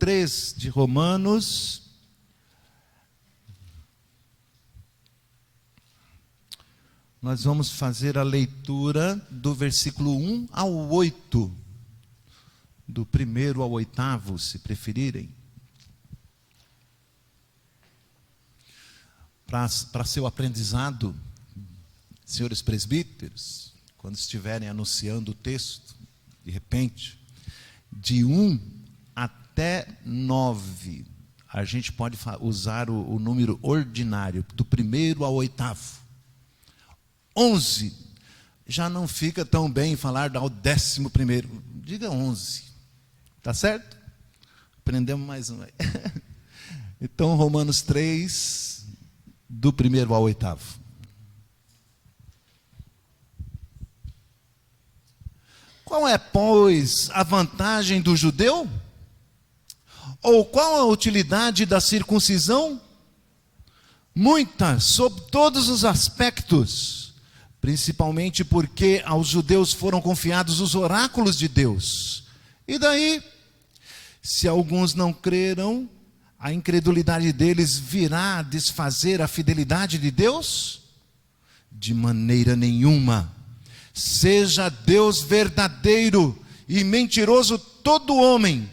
3 de Romanos. Nós vamos fazer a leitura do versículo 1 ao 8, do 1º ao 8º, se preferirem. Para seu aprendizado, senhores presbíteros, quando estiverem anunciando o texto, de repente, de 1 até 9, a gente pode usar o número ordinário, do 1º ao 8º. 11, já não fica tão bem falar ao 11º, diga 11, tá certo? Aprendemos mais um aí. Então, Romanos 3, do 1º ao 8º. Qual é, pois, a vantagem do judeu? Ou qual a utilidade da circuncisão? Muitas, sob todos os aspectos, principalmente porque aos judeus foram confiados os oráculos de Deus. E daí, se alguns não creram, a incredulidade deles virá desfazer a fidelidade de Deus? De maneira nenhuma. Seja Deus verdadeiro e mentiroso todo homem,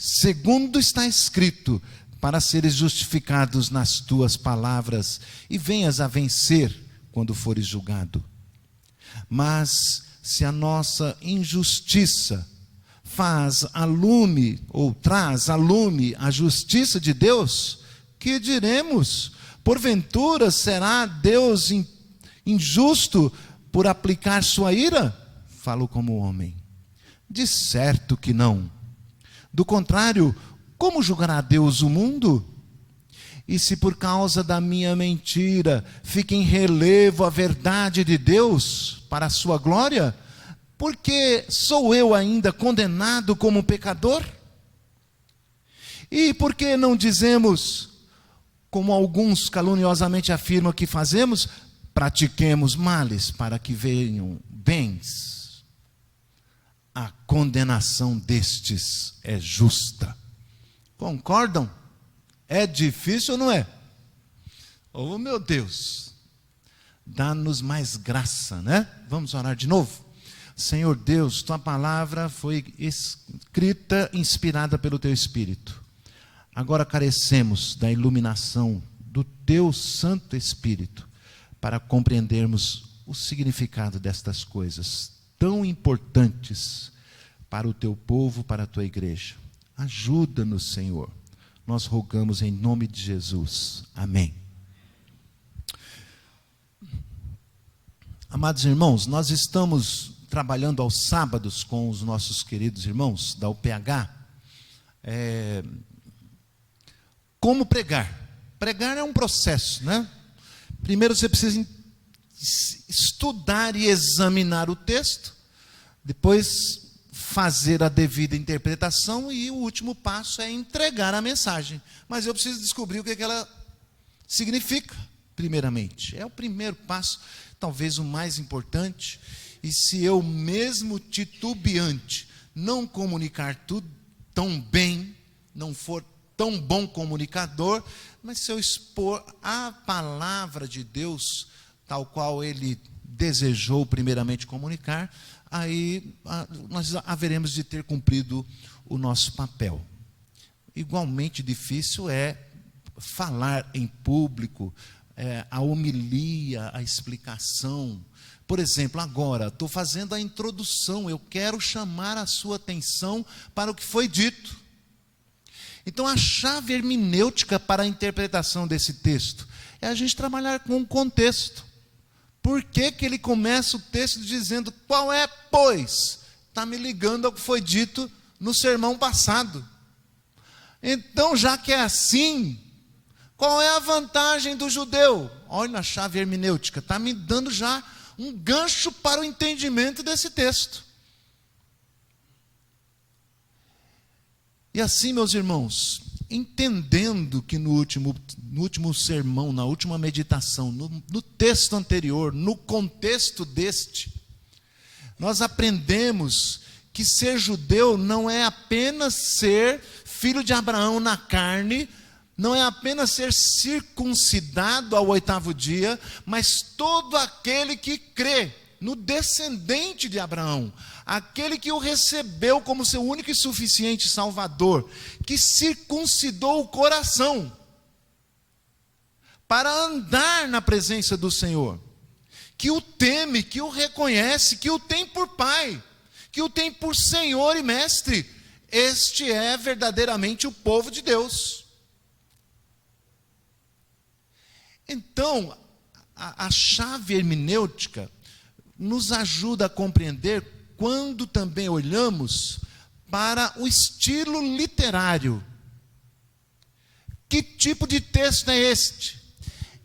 segundo está escrito, para seres justificados nas tuas palavras e venhas a vencer quando fores julgado. Mas se a nossa injustiça faz a lume, ou traz a lume a justiça de Deus, que diremos? Porventura será Deus injusto por aplicar sua ira? Falo como homem. De certo que não. Do contrário, como julgará Deus o mundo? E se por causa da minha mentira fica em relevo a verdade de Deus para a sua glória, porque sou eu ainda condenado como pecador? E por que não dizemos, como alguns caluniosamente afirmam que fazemos, pratiquemos males para que venham bens? A condenação destes é justa. Concordam? É difícil ou não é? Oh, meu Deus, dá-nos mais graça, né? Vamos orar de novo? Senhor Deus, tua palavra foi escrita, inspirada pelo teu Espírito. Agora carecemos da iluminação do teu Santo Espírito para compreendermos o significado destas coisas tão importantes para o teu povo, para a tua igreja. Ajuda-nos, Senhor. Nós rogamos em nome de Jesus. Amém. Amados irmãos, nós estamos trabalhando aos sábados com os nossos queridos irmãos da UPH. Como pregar? Pregar é um processo, né? Primeiro você precisa estudar e examinar o texto, depois fazer a devida interpretação e o último passo é entregar a mensagem. Mas eu preciso descobrir o que ela significa, primeiramente. É o primeiro passo, talvez o mais importante. E se eu mesmo titubeante não comunicar tudo tão bem, não for tão bom comunicador, mas se eu expor a palavra de Deus, tal qual Ele desejou primeiramente comunicar, aí nós haveremos de ter cumprido o nosso papel. Igualmente difícil é falar em público, a homilia, a explicação. Por exemplo, agora, estou fazendo a introdução, eu quero chamar a sua atenção para o que foi dito. Então, a chave hermenêutica para a interpretação desse texto é a gente trabalhar com o contexto. Por que que ele começa o texto dizendo, qual é, pois? Está me ligando ao que foi dito no sermão passado. Então, já que é assim, qual é a vantagem do judeu? Olha na chave hermenêutica, está me dando já um gancho para o entendimento desse texto. E assim, meus irmãos, entendendo que no último sermão, na última meditação, no texto anterior, no contexto deste, nós aprendemos que ser judeu não é apenas ser filho de Abraão na carne não é apenas ser circuncidado ao 8º dia, mas todo aquele que crê no descendente de Abraão, aquele que o recebeu como seu único e suficiente Salvador, que circuncidou o coração para andar na presença do Senhor, que o teme, que o reconhece, que o tem por Pai, que o tem por Senhor e Mestre. Este é verdadeiramente o povo de Deus. Então, a chave hermenêutica nos ajuda a compreender quando também olhamos para o estilo literário. Que tipo de texto é este?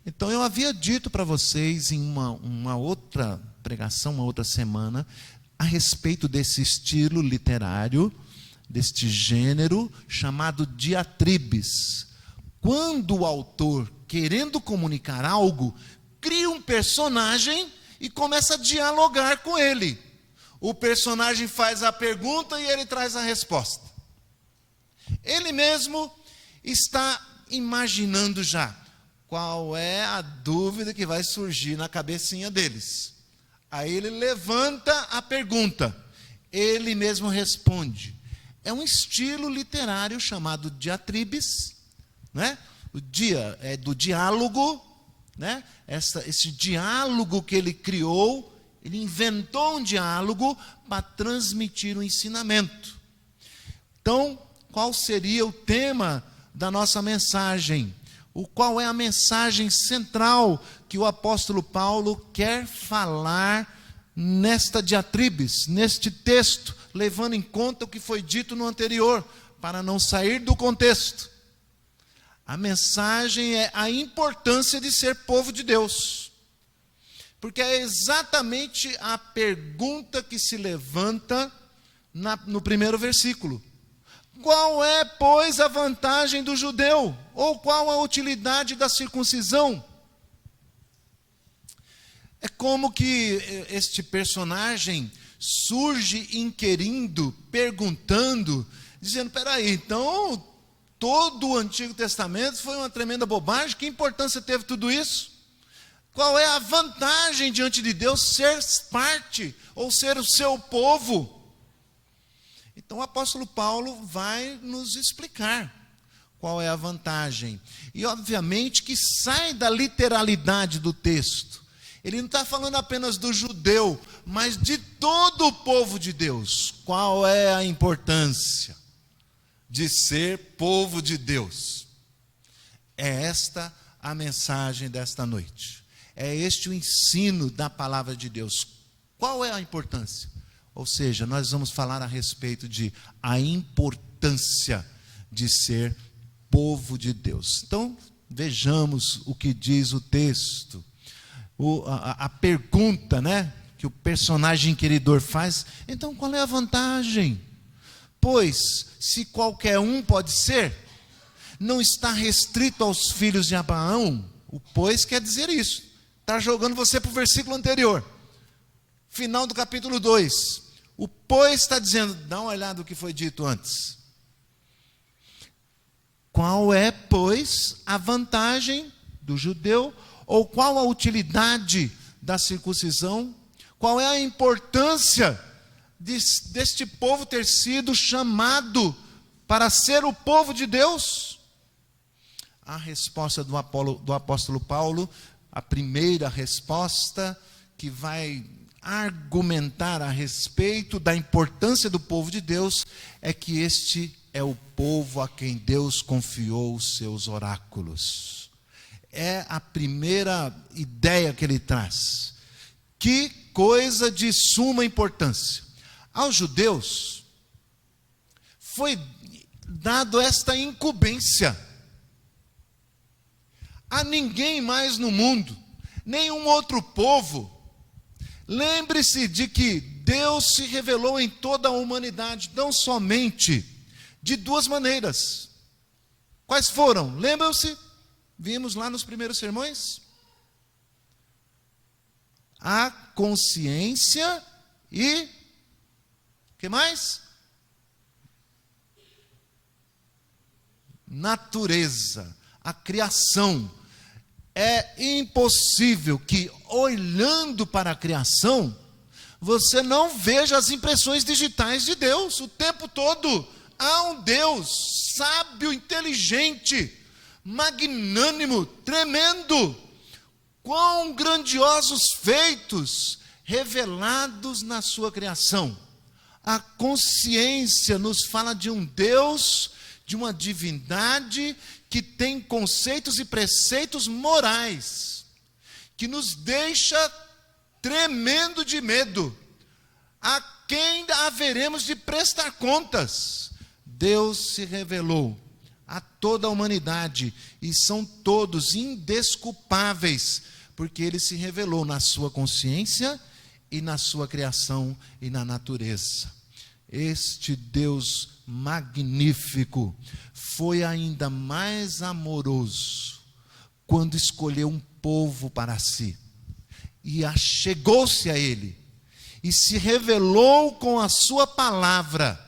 Então, eu havia dito para vocês em uma outra pregação, uma outra semana, a respeito desse estilo literário, deste gênero chamado diatribes. Quando o autor, querendo comunicar algo, cria um personagem e começa a dialogar com ele. O personagem faz a pergunta e ele traz a resposta. Ele mesmo está imaginando já qual é a dúvida que vai surgir na cabecinha deles. Aí ele levanta a pergunta, ele mesmo responde. É um estilo literário chamado diatribes, né? O dia é do diálogo, né? Esse diálogo que ele criou, ele inventou um diálogo para transmitir um ensinamento. Então, qual seria o tema da nossa mensagem? Qual é a mensagem central que o apóstolo Paulo quer falar nesta diatribes, neste texto, levando em conta o que foi dito no anterior, para não sair do contexto? A mensagem é a importância de ser povo de Deus. Porque é exatamente a pergunta que se levanta no primeiro versículo. Qual é, pois, a vantagem do judeu? Ou qual a utilidade da circuncisão? É como que este personagem surge inquirindo, perguntando, dizendo, peraí, então todo o Antigo Testamento foi uma tremenda bobagem, que importância teve tudo isso? Qual é a vantagem diante de Deus ser parte, ou ser o seu povo? Então o apóstolo Paulo vai nos explicar qual é a vantagem. E obviamente que sai da literalidade do texto. Ele não está falando apenas do judeu, mas de todo o povo de Deus. Qual é a importância de ser povo de Deus? É esta a mensagem desta noite. É este o ensino da palavra de Deus. Qual é a importância? Ou seja, nós vamos falar a respeito de a importância de ser povo de Deus. Então, vejamos o que diz o texto. A pergunta, né, que o personagem inquiridor faz. Então, qual é a vantagem? Pois, se qualquer um pode ser, não está restrito aos filhos de Abraão. O pois quer dizer isso. Está jogando você para o versículo anterior. Final do capítulo 2. O pois está dizendo, dá uma olhada no que foi dito antes. Qual é, pois, a vantagem do judeu? Ou qual a utilidade da circuncisão? Qual é a importância deste povo ter sido chamado para ser o povo de Deus? A resposta do apóstolo Paulo, a primeira resposta que vai argumentar a respeito da importância do povo de Deus, é que este é o povo a quem Deus confiou os seus oráculos. É a primeira ideia que ele traz. Que coisa de suma importância. Aos judeus foi dado esta incumbência. A ninguém mais no mundo, nenhum outro povo. Lembre-se de que Deus se revelou em toda a humanidade, não somente de duas maneiras. Quais foram? Lembram-se? Vimos lá nos primeiros sermões? A consciência e o que mais? natureza, a criação. É impossível que, olhando para a criação, você não veja as impressões digitais de Deus. O tempo todo há um Deus sábio, inteligente, magnânimo, tremendo. Quão grandiosos feitos revelados na sua criação. A consciência nos fala de um Deus, de uma divindade que tem conceitos e preceitos morais, que nos deixa tremendo de medo. A quem haveremos de prestar contas? Deus se revelou a toda a humanidade e são todos indesculpáveis, porque Ele se revelou na sua consciência e na sua criação e na natureza. Este Deus magnífico foi ainda mais amoroso quando escolheu um povo para si e achegou-se a ele e se revelou com a sua palavra,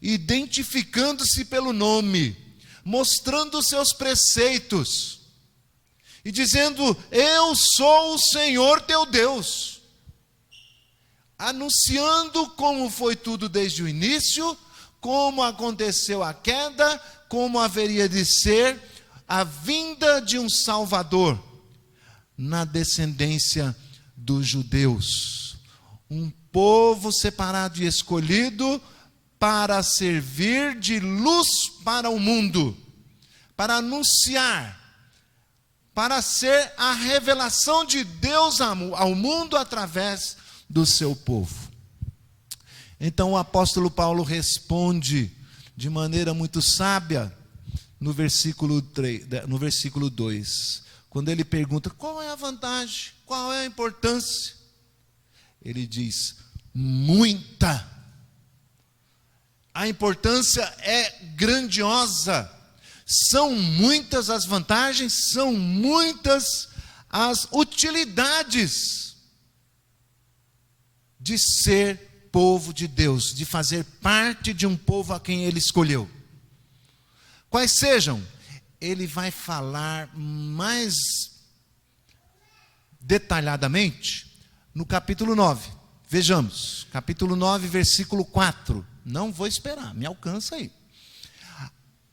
identificando-se pelo nome, mostrando os seus preceitos e dizendo: eu sou o Senhor teu Deus, anunciando como foi tudo desde o início, como aconteceu a queda, como haveria de ser a vinda de um Salvador na descendência dos judeus, um povo separado e escolhido para servir de luz para o mundo, para anunciar, para ser a revelação de Deus ao mundo através do seu povo. Então o apóstolo Paulo responde de maneira muito sábia no versículo 2, quando ele pergunta: qual é a vantagem, qual é a importância? Ele diz: muita. A importância é grandiosa, são muitas as vantagens, são muitas as utilidades de ser povo de Deus, de fazer parte de um povo a quem Ele escolheu. Quais sejam? Ele vai falar mais detalhadamente no capítulo 9. Vejamos, capítulo 9, versículo 4. Não vou esperar, me alcança aí.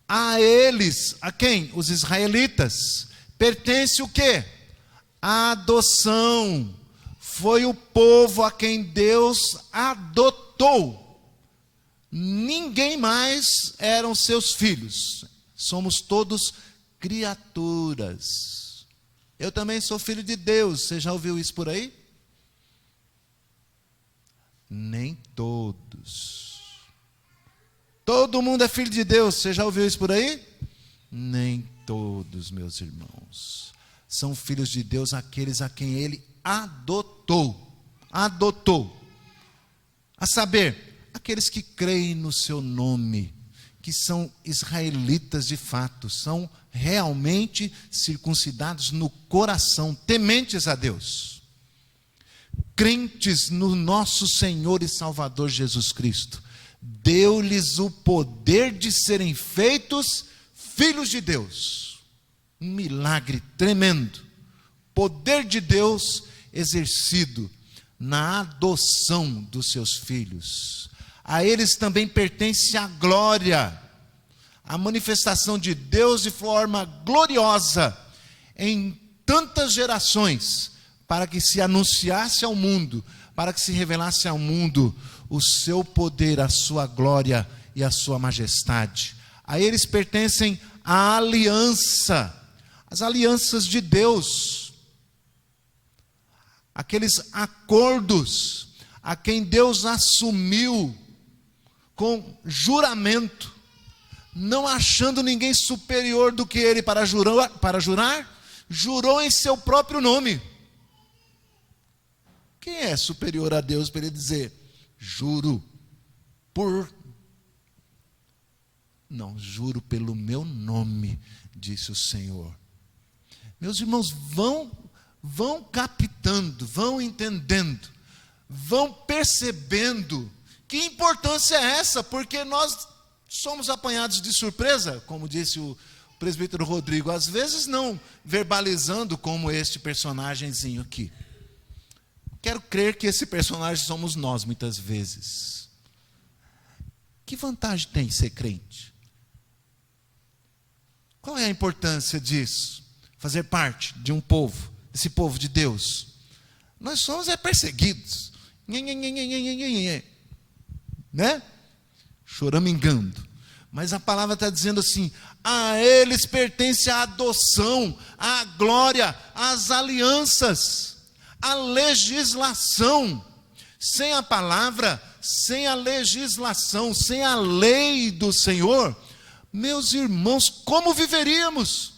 A eles, a quem? Os israelitas, pertence o quê? A adoção. Foi o povo a quem Deus adotou. Ninguém mais eram seus filhos. Somos todos criaturas. Eu também sou filho de Deus. Você já ouviu isso por aí? Nem todos. Todo mundo é filho de Deus. Você já ouviu isso por aí? Nem todos, meus irmãos. São filhos de Deus aqueles a quem Ele adotou. Adotou. A saber, aqueles que creem no seu nome, que são israelitas de fato, são realmente circuncidados no coração, tementes a Deus, crentes no nosso Senhor e Salvador Jesus Cristo. Deu-lhes o poder de serem feitos filhos de Deus. Um milagre tremendo. Poder de Deus exercido na adoção dos seus filhos. A eles também pertence a glória, a manifestação de Deus de forma gloriosa em tantas gerações, para que se anunciasse ao mundo, para que se revelasse ao mundo o seu poder, a sua glória e a sua majestade. A eles pertencem a aliança, as alianças de Deus, aqueles acordos a quem Deus assumiu com juramento, não achando ninguém superior do que Ele para jurar, jurou em seu próprio nome. Quem é superior a Deus para Ele dizer: juro juro pelo meu nome, disse o Senhor. Meus irmãos, vão captando, vão entendendo, vão percebendo que importância é essa, porque nós somos apanhados de surpresa, como disse o presbítero Rodrigo, às vezes não verbalizando como este personagemzinho aqui. Quero crer que esse personagem somos nós, muitas vezes. Que vantagem tem ser crente? Qual é a importância disso? Fazer parte de um povo, desse povo de Deus. Nós somos perseguidos. Né? Choramingando. Mas a palavra está dizendo assim: a eles pertence a adoção, a glória, as alianças, a legislação. Sem a palavra, sem a legislação, sem a lei do Senhor, meus irmãos, como viveríamos?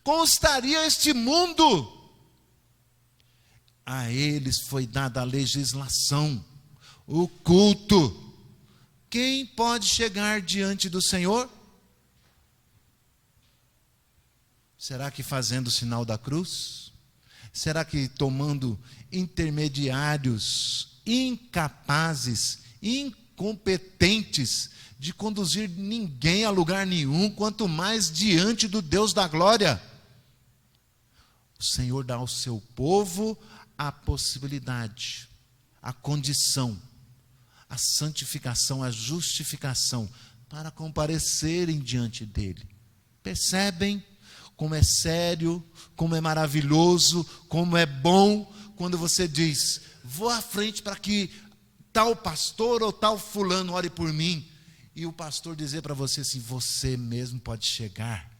Como estaria este mundo? A eles foi dada a legislação, o culto. Quem pode chegar diante do Senhor? Será que fazendo o sinal da cruz? Será que tomando intermediários incapazes, incompetentes de conduzir ninguém a lugar nenhum, quanto mais diante do Deus da glória? O Senhor dá ao seu povo a possibilidade, a condição, a santificação, a justificação, para comparecerem diante dele. Percebem como é sério, como é maravilhoso, como é bom, quando você diz: vou à frente para que tal pastor ou tal fulano ore por mim, e o pastor dizer para você assim: você mesmo pode chegar,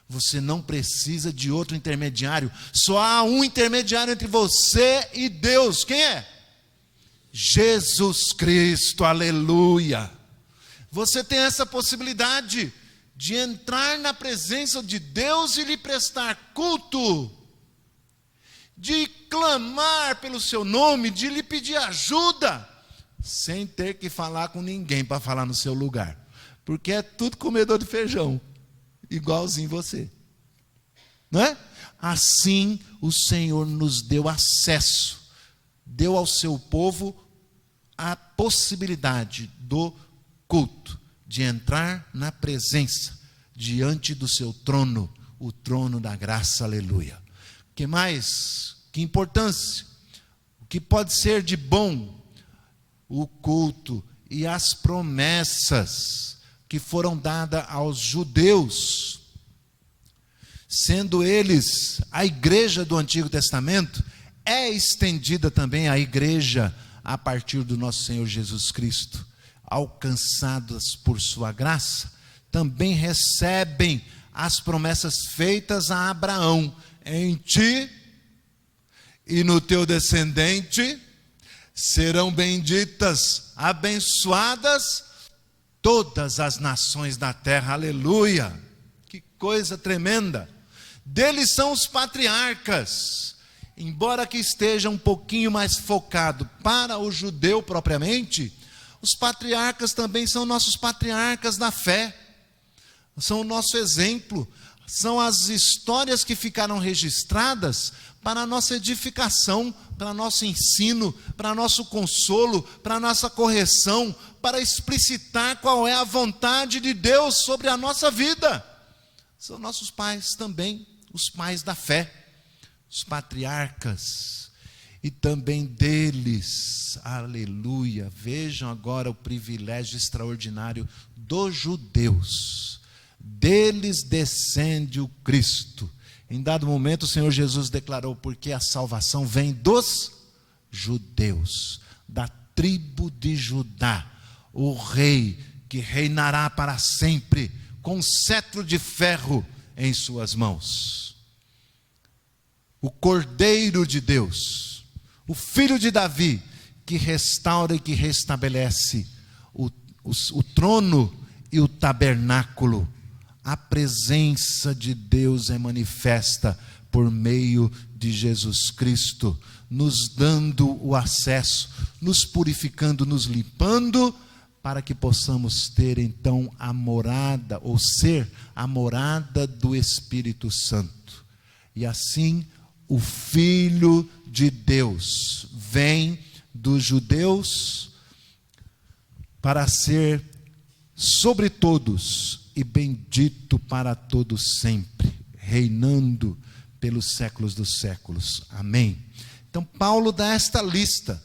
você não precisa de outro intermediário, só há um intermediário entre você e Deus. Quem é? Jesus Cristo, aleluia. Você tem essa possibilidade de entrar na presença de Deus e lhe prestar culto, de clamar pelo seu nome, de lhe pedir ajuda, sem ter que falar com ninguém para falar no seu lugar, porque é tudo comedor de feijão, igualzinho você, não é? Assim o Senhor nos deu acesso, deu ao seu povo a possibilidade do culto, de entrar na presença, diante do seu trono, o trono da graça, aleluia. Que mais? Que importância? O que pode ser de bom? O culto e as promessas que foram dadas aos judeus, sendo eles a igreja do Antigo Testamento, é estendida também à igreja a partir do nosso Senhor Jesus Cristo. Alcançadas por sua graça, também recebem as promessas feitas a Abraão: em ti e no teu descendente serão benditas, abençoadas todas as nações da terra, aleluia. Que coisa tremenda. Deles são os patriarcas, embora que esteja um pouquinho mais focado para o judeu propriamente. Os patriarcas também são nossos patriarcas da fé, são o nosso exemplo, são as histórias que ficaram registradas para a nossa edificação, para nosso ensino, para nosso consolo, para nossa correção, para explicitar qual é a vontade de Deus sobre a nossa vida. São nossos pais também, os pais da fé, os patriarcas. E também deles, aleluia, vejam agora o privilégio extraordinário dos judeus. Deles descende o Cristo. Em dado momento o Senhor Jesus declarou: porque a salvação vem dos judeus, da tribo de Judá, o rei que reinará para sempre, com cetro de ferro em suas mãos. O Cordeiro de Deus, o Filho de Davi, que restaura e que restabelece o trono e o tabernáculo. A presença de Deus é manifesta por meio de Jesus Cristo, nos dando o acesso, nos purificando, nos limpando, para que possamos ter então a morada, ou ser a morada do Espírito Santo. E assim o Filho de Deus vem dos judeus para ser sobre todos e bendito para todos sempre, reinando pelos séculos dos séculos. Amém. Então Paulo dá esta lista.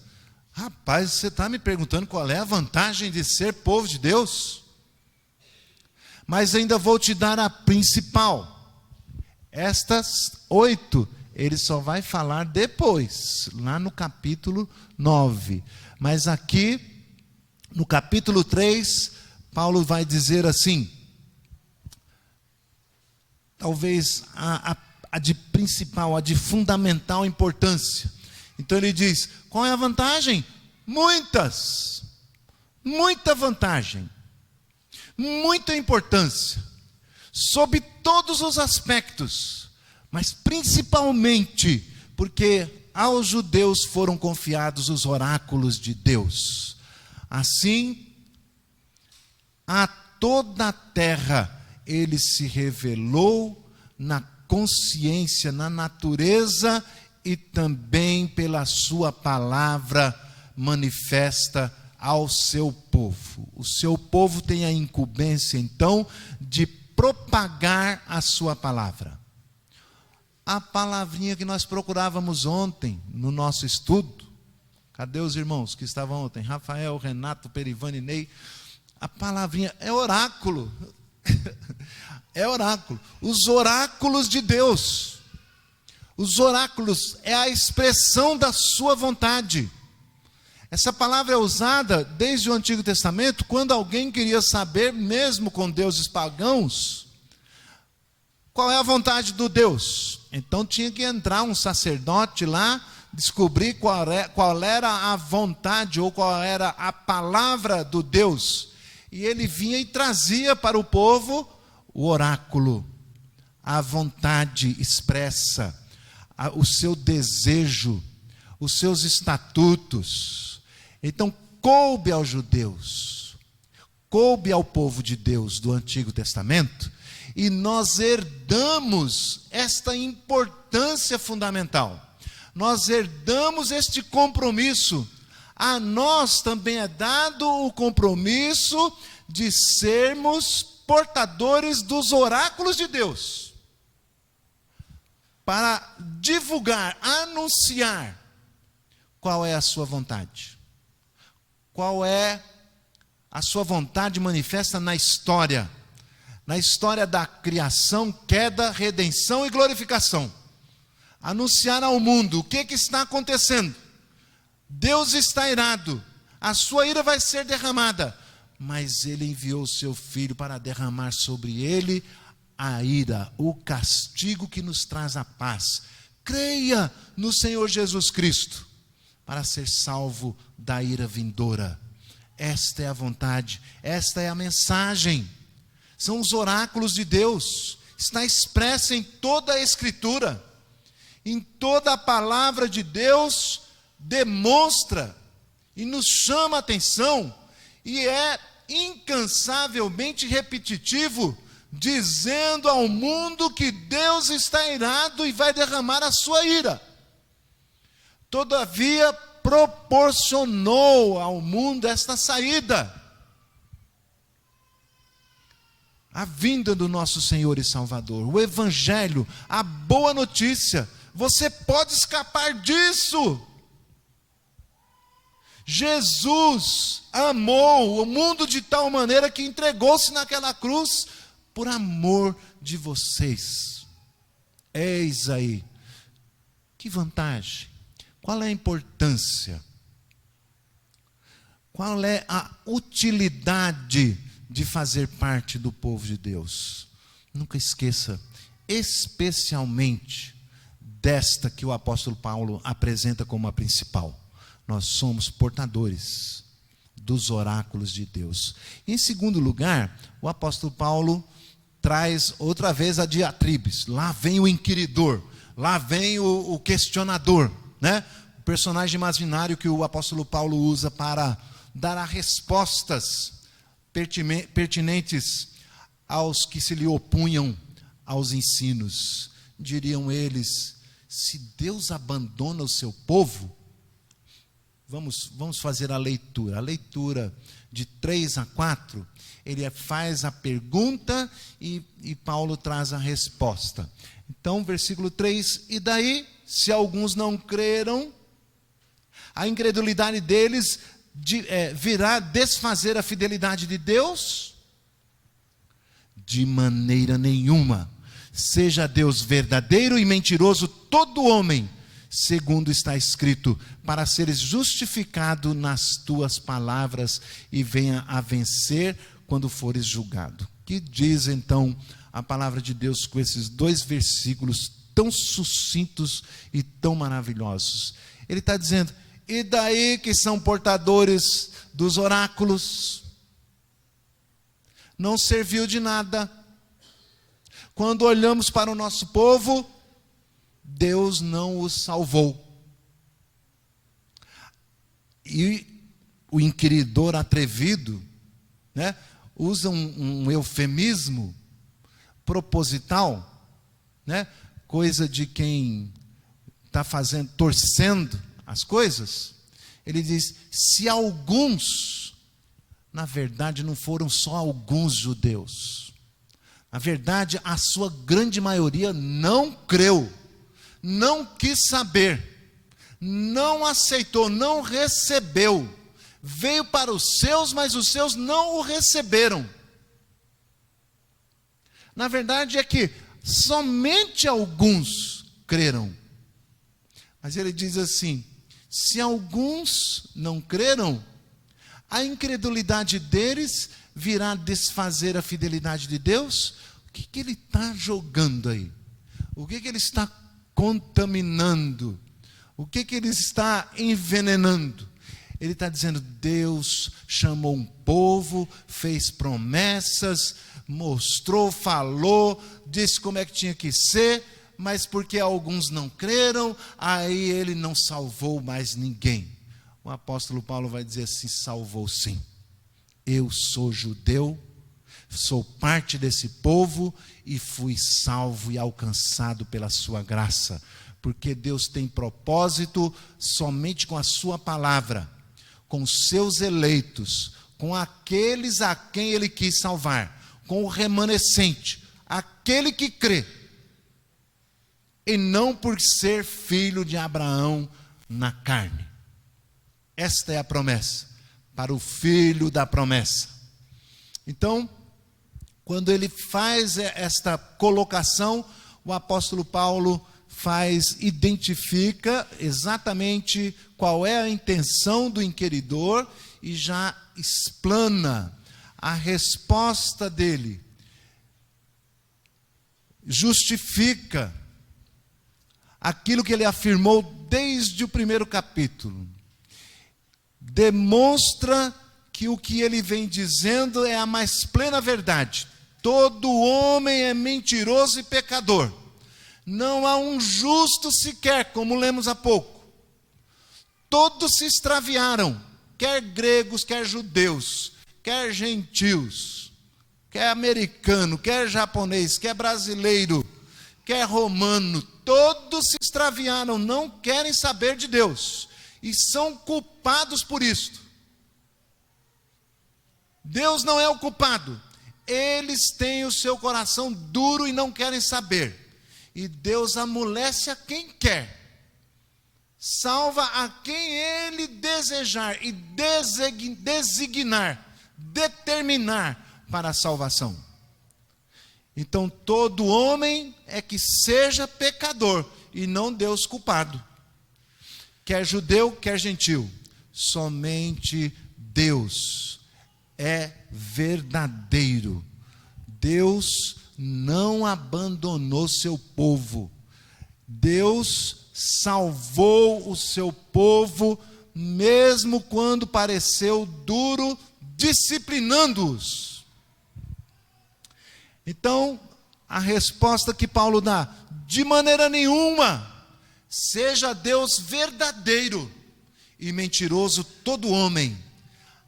Rapaz, você está me perguntando qual é a vantagem de ser povo de Deus? Mas ainda vou te dar a principal. Estas 8, ele só vai falar depois, lá no capítulo 9. Mas aqui, no capítulo 3, Paulo vai dizer assim, talvez a de principal, a de fundamental importância. Então ele diz, qual é a vantagem? Muitas, muita vantagem, muita importância, sob todos os aspectos, mas principalmente porque aos judeus foram confiados os oráculos de Deus. Assim, a toda a terra ele se revelou na consciência, na natureza e também pela sua palavra manifesta ao seu povo. O seu povo tem a incumbência, então, de propagar a sua palavra. A palavrinha que nós procurávamos ontem no nosso estudo. Cadê os irmãos que estavam ontem? Rafael, Renato, Perivane, Ney. A palavrinha é oráculo. É oráculo. Os oráculos de Deus. Os oráculos é a expressão da sua vontade. Essa palavra é usada desde o Antigo Testamento, quando alguém queria saber, mesmo com deuses pagãos, qual é a vontade do Deus. Então tinha que entrar um sacerdote lá, descobrir qual era a vontade ou qual era a palavra do Deus. E ele vinha e trazia para o povo o oráculo, a vontade expressa, o seu desejo, os seus estatutos. Então coube aos judeus, coube ao povo de Deus do Antigo Testamento, e nós herdamos esta importância fundamental. Nós herdamos este compromisso. A nós também é dado o compromisso de sermos portadores dos oráculos de Deus, para divulgar, anunciar qual é a sua vontade. Qual é a sua vontade manifesta na história da criação, queda, redenção e glorificação. Anunciar ao mundo o que está acontecendo. Deus está irado, a sua ira vai ser derramada, mas ele enviou o seu Filho para derramar sobre ele a ira, o castigo que nos traz a paz. Creia no Senhor Jesus Cristo, para ser salvo da ira vindoura. Esta é a vontade, esta é a mensagem. São os oráculos de Deus, está expressa em toda a Escritura, em toda a palavra de Deus, demonstra e nos chama a atenção, e é incansavelmente repetitivo, dizendo ao mundo que Deus está irado e vai derramar a sua ira. Todavia, proporcionou ao mundo esta saída. A vinda do nosso Senhor e Salvador, o Evangelho, a boa notícia. Você pode escapar disso. Jesus amou o mundo de tal maneira que entregou-se naquela cruz por amor de vocês. Eis aí. Que vantagem. Qual é a importância? Qual é a utilidade de fazer parte do povo de Deus? Nunca esqueça, especialmente desta que o apóstolo Paulo apresenta como a principal. Nós somos portadores dos oráculos de Deus. Em segundo lugar, o apóstolo Paulo traz outra vez a diatribes. Lá vem o inquiridor, lá vem o questionador, né? O personagem imaginário que o apóstolo Paulo usa para dar as respostas pertinentes aos que se lhe opunham aos ensinos. Diriam eles, se Deus abandona o seu povo, vamos fazer a leitura de 3 a 4, ele faz a pergunta e Paulo traz a resposta. Então, versículo 3, e daí, se alguns não creram, a incredulidade deles virá desfazer a fidelidade de Deus? De maneira nenhuma. Seja Deus verdadeiro e mentiroso todo homem, segundo está escrito, para seres justificado nas tuas palavras e venha a vencer quando fores julgado. Que diz então a palavra de Deus com esses 2 versículos tão sucintos e tão maravilhosos? Ele está dizendo, e daí que são portadores dos oráculos? Não serviu de nada. Quando olhamos para o nosso povo, Deus não os salvou. E o inquiridor atrevido, né, usa um eufemismo proposital, né, coisa de quem está torcendo as coisas. Ele diz, se alguns, na verdade não foram só alguns judeus, na verdade a sua grande maioria não creu, não quis saber, não aceitou, não recebeu, veio para os seus, mas os seus não o receberam. Na verdade é que somente alguns creram. Mas ele diz assim, se alguns não creram, a incredulidade deles virá desfazer a fidelidade de Deus? O que ele está jogando aí? O que ele está contaminando? O que ele está envenenando? Ele está dizendo, Deus chamou um povo, fez promessas, mostrou, falou, disse como é que tinha que ser, mas porque alguns não creram, aí ele não salvou mais ninguém. O apóstolo Paulo vai dizer assim, salvou sim. Eu sou judeu, sou parte desse povo e fui salvo e alcançado pela sua graça, porque Deus tem propósito somente com a sua palavra, com os seus eleitos, com aqueles a quem ele quis salvar, com o remanescente, aquele que crê, e não por ser filho de Abraão na carne. Esta é a promessa, para o filho da promessa. Então, quando ele faz esta colocação, o apóstolo Paulo identifica exatamente qual é a intenção do inquiridor e já explana a resposta dele. Justifica aquilo que ele afirmou desde o primeiro capítulo. Demonstra que o que ele vem dizendo é a mais plena verdade. Todo homem é mentiroso e pecador. Não há um justo sequer, como lemos há pouco. Todos se extraviaram, quer gregos, quer judeus, quer gentios, quer americano, quer japonês, quer brasileiro, quer romano, todos se extraviaram, não querem saber de Deus, e são culpados por isto. Deus não é o culpado, eles têm o seu coração duro e não querem saber, e Deus amolece a quem quer, salva a quem ele desejar e designar, determinar para a salvação. Então todo homem é que seja pecador e não Deus culpado, quer judeu, quer gentil, somente Deus é verdadeiro. Deus não abandonou seu povo, Deus salvou o seu povo, mesmo quando pareceu duro, disciplinando-os. Então, a resposta que Paulo dá, de maneira nenhuma, seja Deus verdadeiro e mentiroso todo homem.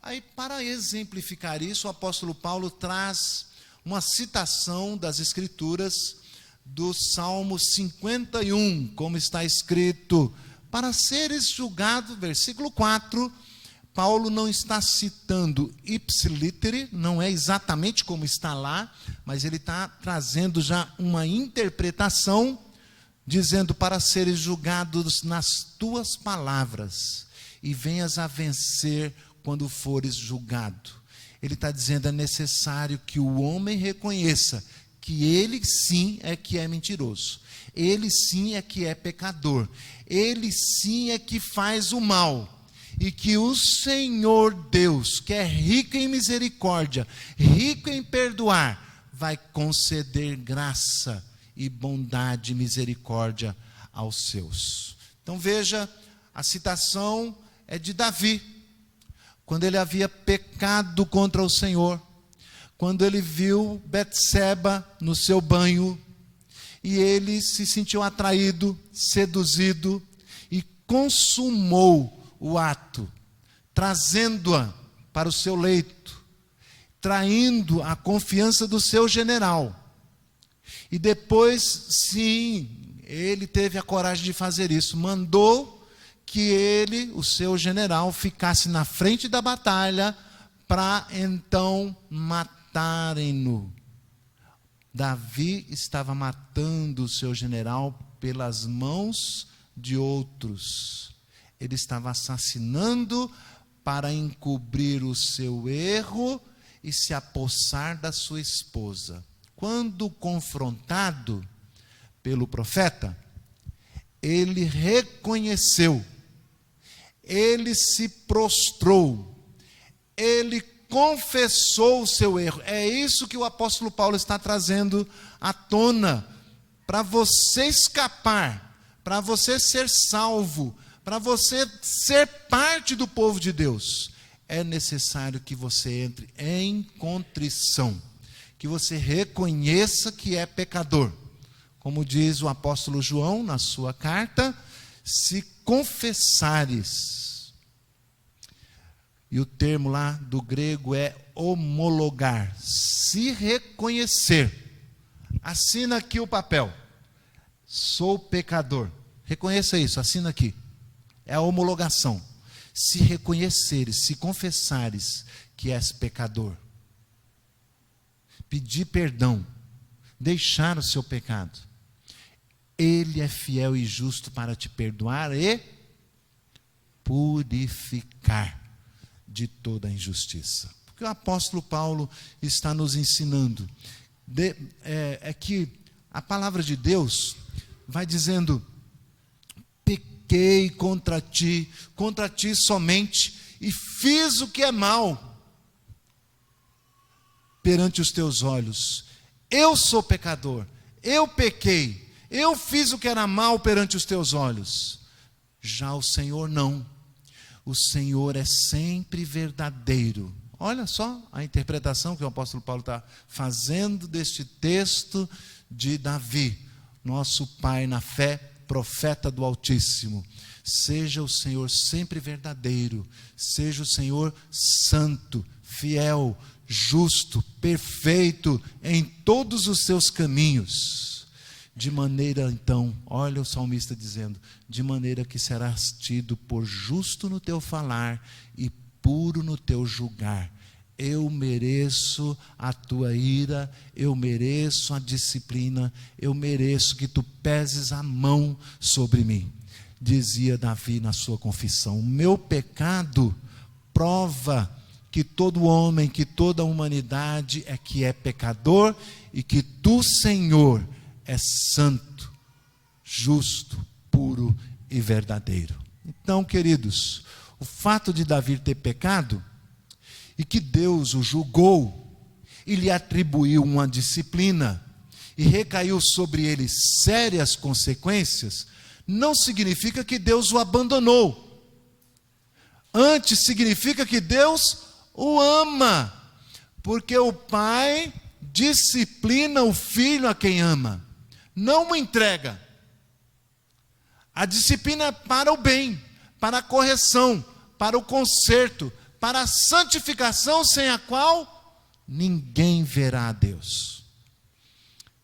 Aí, para exemplificar isso, o apóstolo Paulo traz uma citação das Escrituras do Salmo 51, como está escrito, para seres julgado, versículo 4, Paulo não está citando ipsilítere, não é exatamente como está lá, mas ele está trazendo já uma interpretação, dizendo para seres julgados nas tuas palavras, e venhas a vencer quando fores julgado. Ele está dizendo, é necessário que o homem reconheça que ele sim é que é mentiroso, ele sim é que é pecador, ele sim é que faz o mal, e que o Senhor Deus, que é rico em misericórdia, rico em perdoar, vai conceder graça e bondade e misericórdia aos seus. Então veja, a citação é de Davi, quando ele havia pecado contra o Senhor, quando ele viu Betseba no seu banho, e ele se sentiu atraído, seduzido, e consumou o ato, trazendo-a para o seu leito, traindo a confiança do seu general. E depois, sim, ele teve a coragem de fazer isso, mandou que ele, o seu general, ficasse na frente da batalha, para então matarem-no. Davi estava matando o seu general pelas mãos de outros. Ele estava assassinando para encobrir o seu erro e se apossar da sua esposa. Quando confrontado pelo profeta, ele reconheceu, ele se prostrou, ele confessou o seu erro. É isso que o apóstolo Paulo está trazendo à tona, para você escapar, para você ser salvo, para você ser parte do povo de Deus. É necessário que você entre em contrição, que você reconheça que é pecador. Como diz o apóstolo João na sua carta, se confessares. E o termo lá do grego é homologar, se reconhecer. Assina aqui o papel. Sou pecador. Reconheça isso, assina aqui. É a homologação. Se reconheceres, se confessares que és pecador. Pedir perdão, deixar o seu pecado. Ele é fiel e justo para te perdoar e purificar de toda a injustiça. Porque o apóstolo Paulo está nos ensinando é que a palavra de Deus vai dizendo: pequei contra ti somente, e fiz o que é mal perante os teus olhos. Eu sou pecador, eu pequei, eu fiz o que era mal perante os teus olhos. Já o Senhor não. O Senhor é sempre verdadeiro. Olha só a interpretação que o apóstolo Paulo está fazendo deste texto de Davi, nosso pai na fé, profeta do Altíssimo. Seja o Senhor sempre verdadeiro, seja o Senhor santo, fiel, justo, perfeito em todos os seus caminhos. De maneira, então, olha o salmista dizendo, de maneira que serás tido por justo no teu falar e puro no teu julgar. Eu mereço a tua ira, eu mereço a disciplina, eu mereço que tu peses a mão sobre mim. Dizia Davi na sua confissão: o meu pecado prova que todo homem, que toda a humanidade é pecador, e que tu, Senhor, é santo, justo, puro e verdadeiro. Então, queridos, o fato de Davi ter pecado, e que Deus o julgou, e lhe atribuiu uma disciplina, e recaiu sobre ele sérias consequências, não significa que Deus o abandonou. Antes, significa que Deus o ama, porque o pai disciplina o filho a quem ama, não o entrega. A disciplina é para o bem, para a correção, para o conserto, para a santificação, sem a qual ninguém verá a Deus.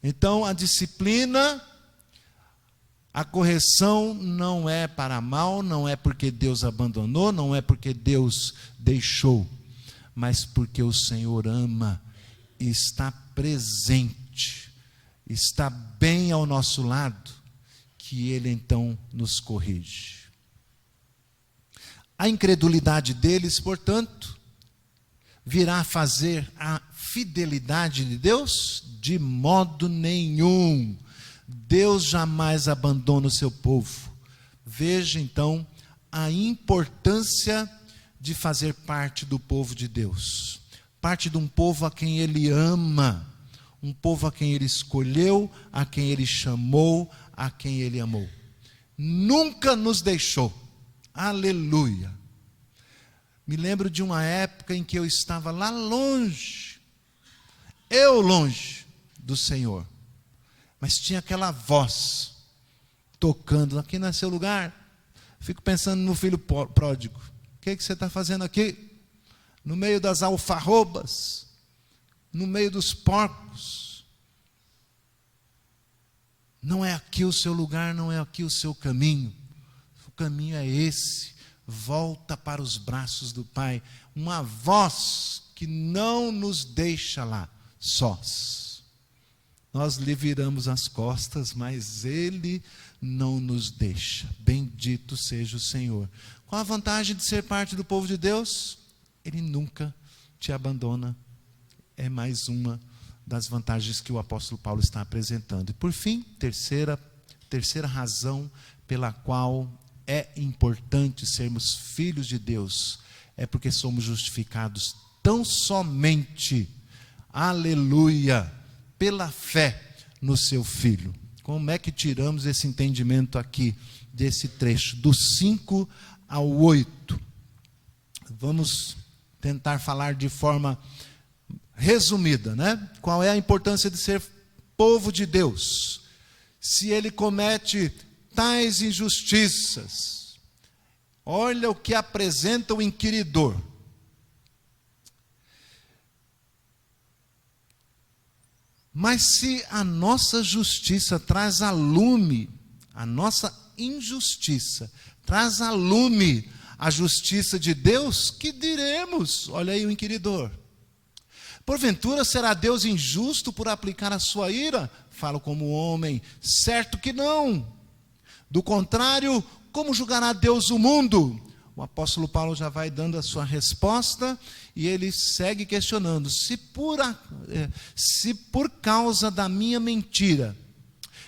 Então a disciplina A correção não é para mal, não é porque Deus abandonou, não é porque Deus deixou, mas porque o Senhor ama e está presente, está bem ao nosso lado, que Ele então nos corrige. A incredulidade deles, portanto, virá fazer a fidelidade de Deus? De modo nenhum. Deus jamais abandona o seu povo. Veja então a importância de fazer parte do povo de Deus. Parte de um povo a quem Ele ama, um povo a quem Ele escolheu, a quem Ele chamou, a quem Ele amou. Nunca nos deixou. Aleluia. Me lembro de uma época em que eu estava lá longe, longe do Senhor, mas tinha aquela voz tocando: aqui não é seu lugar. Fico pensando no filho pródigo. O que você está fazendo aqui? No meio das alfarrobas, no meio dos porcos. Não é aqui o seu lugar, não é aqui o seu caminho. O caminho é esse. Volta para os braços do Pai. Uma voz que não nos deixa lá sós. Nós lhe viramos as costas, mas Ele não nos deixa. Bendito seja o Senhor. Qual a vantagem de ser parte do povo de Deus? Ele nunca te abandona. É mais uma das vantagens que o apóstolo Paulo está apresentando. E por fim, terceira razão pela qual é importante sermos filhos de Deus, é porque somos justificados tão somente, aleluia, pela fé no seu Filho. Como é que tiramos esse entendimento aqui, desse trecho, do 5 ao 8? Vamos tentar falar de forma resumida, né? Qual é a importância de ser povo de Deus? Se ele comete tais injustiças, olha o que apresenta o inquiridor. Mas se a nossa justiça traz a lume, a nossa injustiça traz a lume a justiça de Deus, que diremos? Olha aí o inquiridor. Porventura será Deus injusto por aplicar a sua ira? Falo como homem, certo que não. Do contrário, como julgará Deus o mundo? O apóstolo Paulo já vai dando a sua resposta e ele segue questionando: se por causa da minha mentira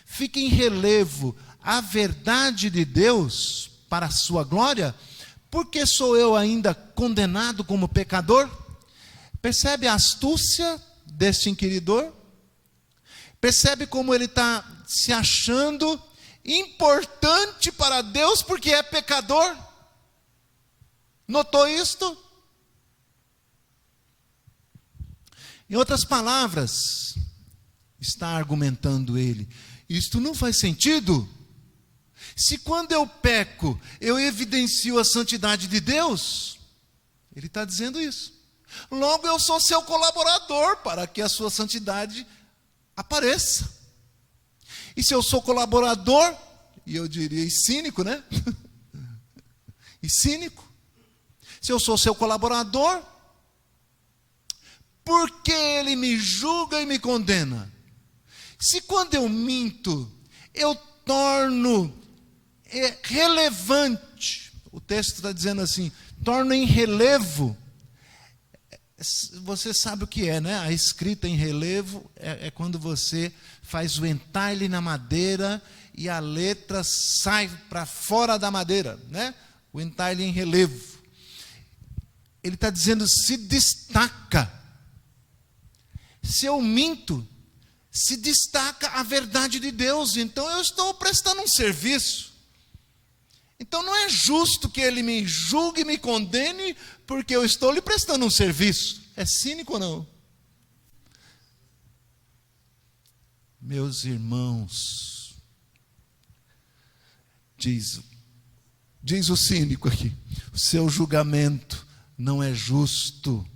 fica em relevo a verdade de Deus para a sua glória, por que sou eu ainda condenado como pecador? Percebe a astúcia deste inquiridor? Percebe como ele está se achando importante para Deus porque é pecador? Notou isto? Em outras palavras, está argumentando ele, isto não faz sentido. Se quando eu peco, eu evidencio a santidade de Deus, ele está dizendo isso. Logo eu sou seu colaborador para que a sua santidade apareça. E se eu sou colaborador, e eu diria, e cínico, né? E cínico. Se eu sou seu colaborador, por que ele me julga e me condena? Se quando eu minto, eu torno relevante, o texto está dizendo assim, torno em relevo. Você sabe o que é, né? A escrita em relevo é quando você faz o entalhe na madeira e a letra sai para fora da madeira, né? O entalhe em relevo. Ele está dizendo, se destaca. Se eu minto, se destaca a verdade de Deus. Então eu estou prestando um serviço. Então não é justo que ele me julgue e me condene, porque eu estou lhe prestando um serviço. É cínico ou não? Meus irmãos, diz o cínico aqui, o seu julgamento não é justo.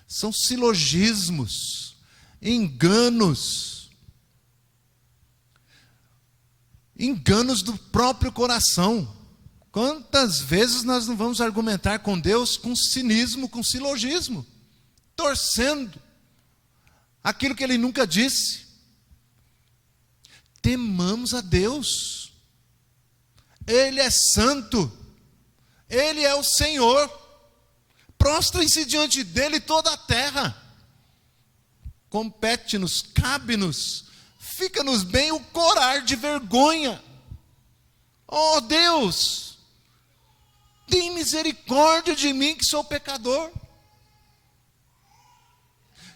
São silogismos, enganos. enganos do próprio coração. Quantas vezes nós não vamos argumentar com Deus com cinismo, com silogismo, torcendo aquilo que Ele nunca disse? Temamos a Deus. Ele é santo, Ele é o Senhor. Prostrem-se diante dEle toda a terra. Compete-nos, cabe-nos, fica-nos bem o corar de vergonha. Oh Deus, tem misericórdia de mim que sou pecador.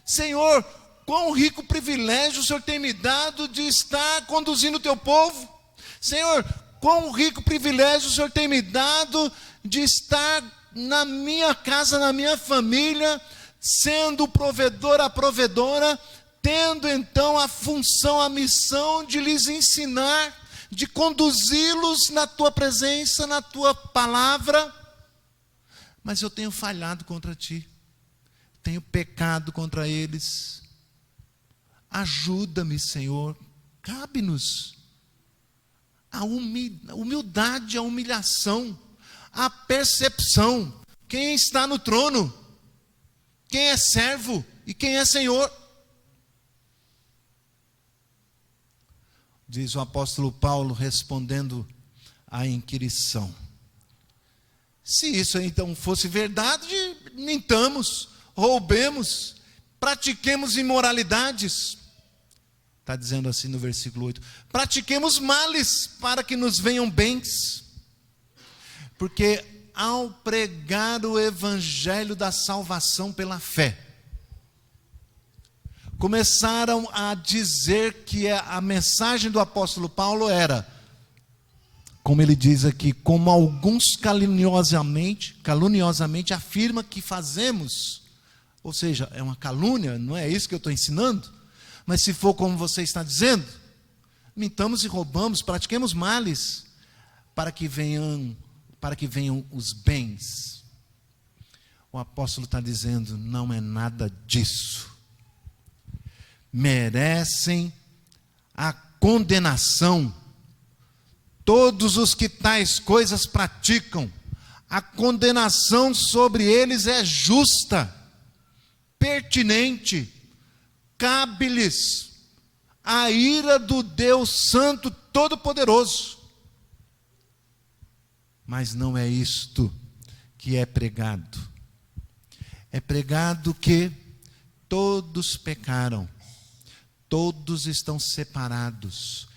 Senhor, quão rico privilégio o Senhor tem me dado de estar conduzindo o teu povo. Senhor, quão rico privilégio o Senhor tem me dado de estar na minha casa, na minha família, sendo o provedor, a provedora, tendo então a função, a missão de lhes ensinar, de conduzi-los na tua presença, na tua palavra. Mas eu tenho falhado contra ti, tenho pecado contra eles. Ajuda-me, Senhor. Cabe-nos a humildade, a humilhação, a percepção. Quem está no trono? Quem é servo e quem é Senhor? Diz o apóstolo Paulo respondendo à inquirição. Se isso então fosse verdade, mintamos, roubemos, pratiquemos imoralidades. Está dizendo assim no versículo 8. Pratiquemos males para que nos venham bens. Porque ao pregar o evangelho da salvação pela fé, começaram a dizer que a mensagem do apóstolo Paulo era, como ele diz aqui, como alguns caluniosamente afirma que fazemos, ou seja, é uma calúnia, não é isso que eu estou ensinando, mas se for como você está dizendo, mintamos e roubamos, pratiquemos males, para que venham os bens. O apóstolo está dizendo, não é nada disso. Merecem a condenação todos os que tais coisas praticam. A condenação sobre eles é justa, pertinente, cabe-lhes a ira do Deus Santo Todo-Poderoso. Mas não é isto que é pregado. É pregado que todos pecaram, todos estão separados,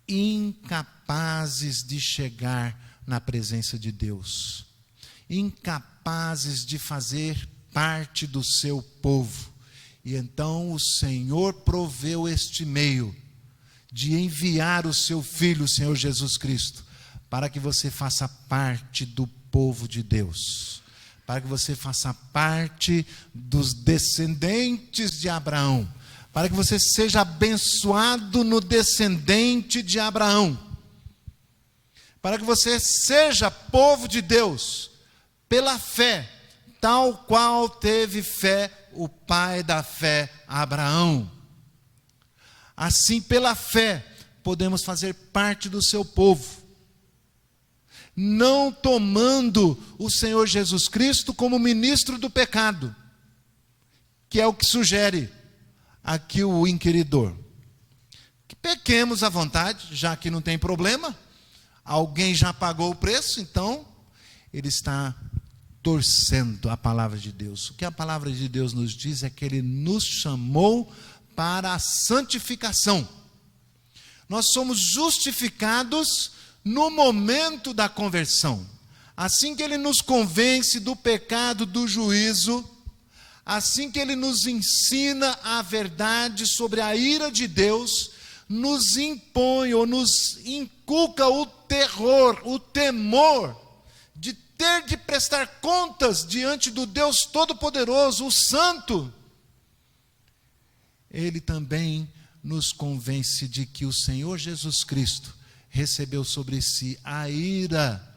incapazes de chegar na presença de Deus, incapazes de fazer parte do seu povo. E então o Senhor proveu este meio de enviar o seu Filho, o Senhor Jesus Cristo, para que você faça parte do povo de Deus, para que você faça parte dos descendentes de Abraão, para que você seja abençoado no descendente de Abraão, para que você seja povo de Deus, pela fé, tal qual teve fé o pai da fé, Abraão. Assim, pela fé, podemos fazer parte do seu povo, não tomando o Senhor Jesus Cristo como ministro do pecado, que é o que sugere aqui o inquiridor. Que pequemos à vontade, já que não tem problema, alguém já pagou o preço, então ele está torcendo a palavra de Deus. O que a palavra de Deus nos diz é que Ele nos chamou para a santificação. Nós somos justificados no momento da conversão. Assim que Ele nos convence do pecado, do juízo, assim que Ele nos ensina a verdade sobre a ira de Deus, nos impõe ou nos inculca o terror, o temor de ter de prestar contas diante do Deus Todo-Poderoso, o Santo. Ele também nos convence de que o Senhor Jesus Cristo recebeu sobre si a ira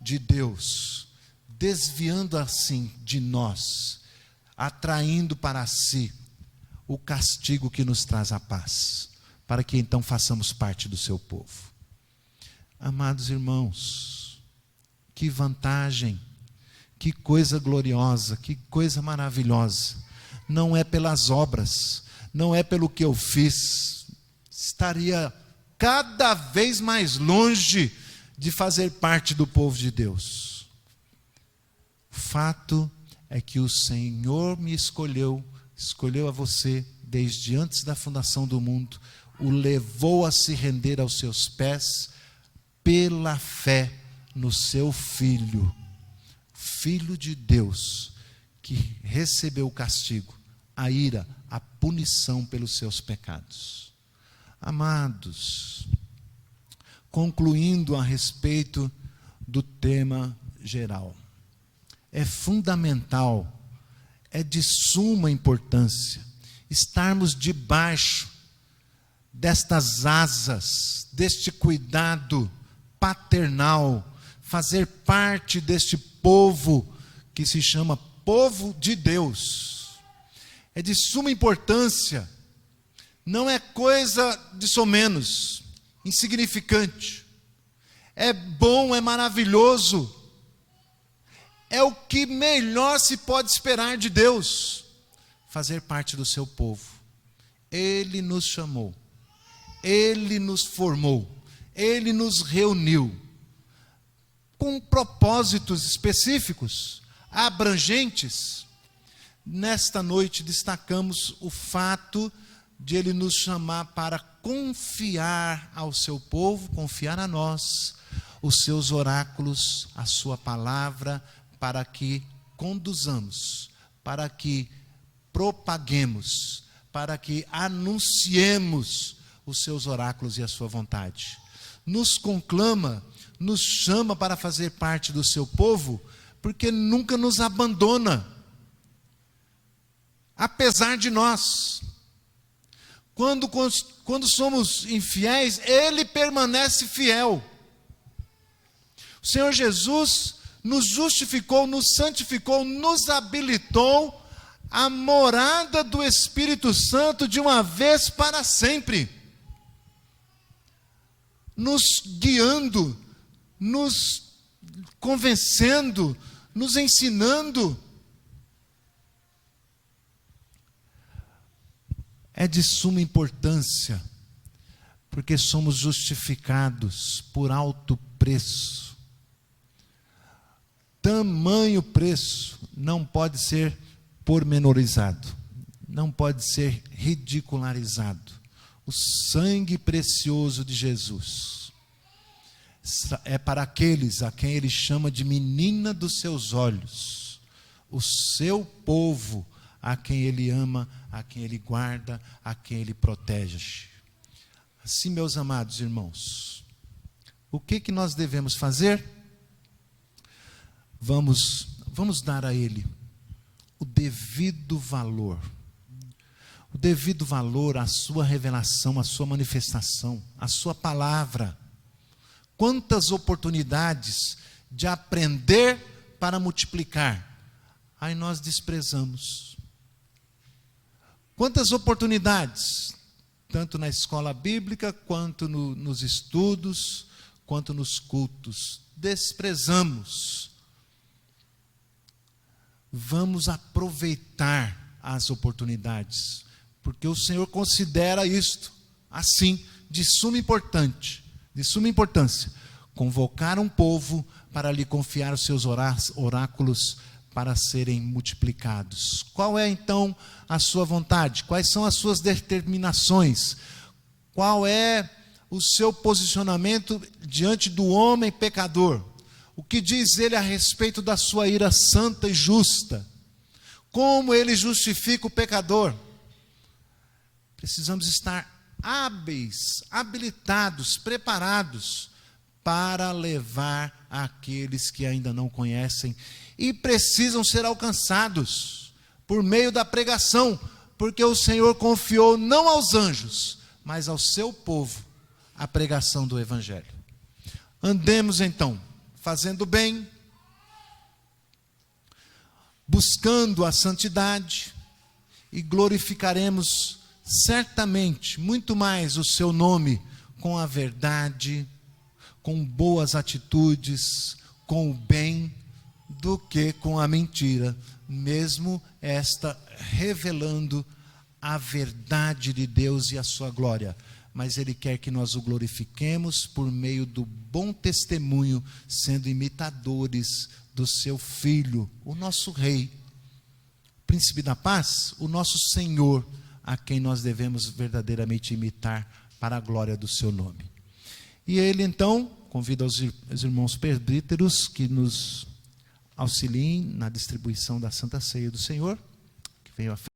de Deus, desviando assim de nós, atraindo para si o castigo que nos traz a paz, para que então façamos parte do seu povo. Amados irmãos, que vantagem, que coisa gloriosa, que coisa maravilhosa. Não é pelas obras, não é pelo que eu fiz. Estaria cada vez mais longe de fazer parte do povo de Deus. O fato é que o Senhor me escolheu a você desde antes da fundação do mundo, o levou a se render aos seus pés pela fé no seu Filho, Filho de Deus, que recebeu o castigo, a ira, a punição pelos seus pecados. Amados, concluindo a respeito do tema geral, é fundamental, é de suma importância estarmos debaixo destas asas, deste cuidado paternal, fazer parte deste povo que se chama povo de Deus. É de suma importância, não é coisa de somenos, insignificante. É bom, é maravilhoso, é o que melhor se pode esperar de Deus, fazer parte do seu povo. Ele nos chamou, Ele nos formou, Ele nos reuniu, com propósitos específicos, abrangentes. Nesta noite destacamos o fato de Ele nos chamar para confiar ao seu povo, confiar a nós, os seus oráculos, a sua palavra, para que conduzamos, para que propaguemos, para que anunciemos os seus oráculos e a sua vontade. Nos conclama, nos chama para fazer parte do seu povo, porque nunca nos abandona, apesar de nós. Quando somos infiéis, Ele permanece fiel. O Senhor Jesus nos justificou, nos santificou, nos habilitou a morada do Espírito Santo de uma vez para sempre, nos guiando, nos convencendo, nos ensinando. É de suma importância, porque somos justificados por alto preço. Tamanho preço não pode ser pormenorizado, não pode ser ridicularizado. O sangue precioso de Jesus é para aqueles a quem Ele chama de menina dos seus olhos, o seu povo, a quem Ele ama, a quem Ele guarda, a quem Ele protege. Assim, meus amados irmãos, o que nós devemos fazer? Vamos dar a Ele o devido valor. O devido valor à sua revelação, à sua manifestação, à sua palavra. Quantas oportunidades de aprender para multiplicar, aí nós desprezamos. Quantas oportunidades, tanto na escola bíblica, quanto nos estudos, quanto nos cultos, desprezamos. Vamos aproveitar as oportunidades, porque o Senhor considera isto, assim, de suma importância, convocar um povo para lhe confiar os seus oráculos para serem multiplicados. Qual é então a sua vontade? Quais são as suas determinações? Qual é o seu posicionamento diante do homem pecador? O que diz ele a respeito da sua ira santa e justa? Como ele justifica o pecador? Precisamos estar hábeis, habilitados, preparados para levar aqueles que ainda não conhecem e precisam ser alcançados por meio da pregação, porque o Senhor confiou não aos anjos, mas ao seu povo a pregação do Evangelho. Andemos então fazendo bem, buscando a santidade, e glorificaremos certamente muito mais o seu nome com a verdade, com boas atitudes, com o bem, do que com a mentira, mesmo esta revelando a verdade de Deus e a sua glória. Mas Ele quer que nós o glorifiquemos por meio do bom testemunho, sendo imitadores do seu Filho, o nosso Rei, Príncipe da Paz, o nosso Senhor, a quem nós devemos verdadeiramente imitar para a glória do seu nome. E Ele então convida os irmãos presbíteros que nos auxiliem na distribuição da Santa Ceia do Senhor, que venham a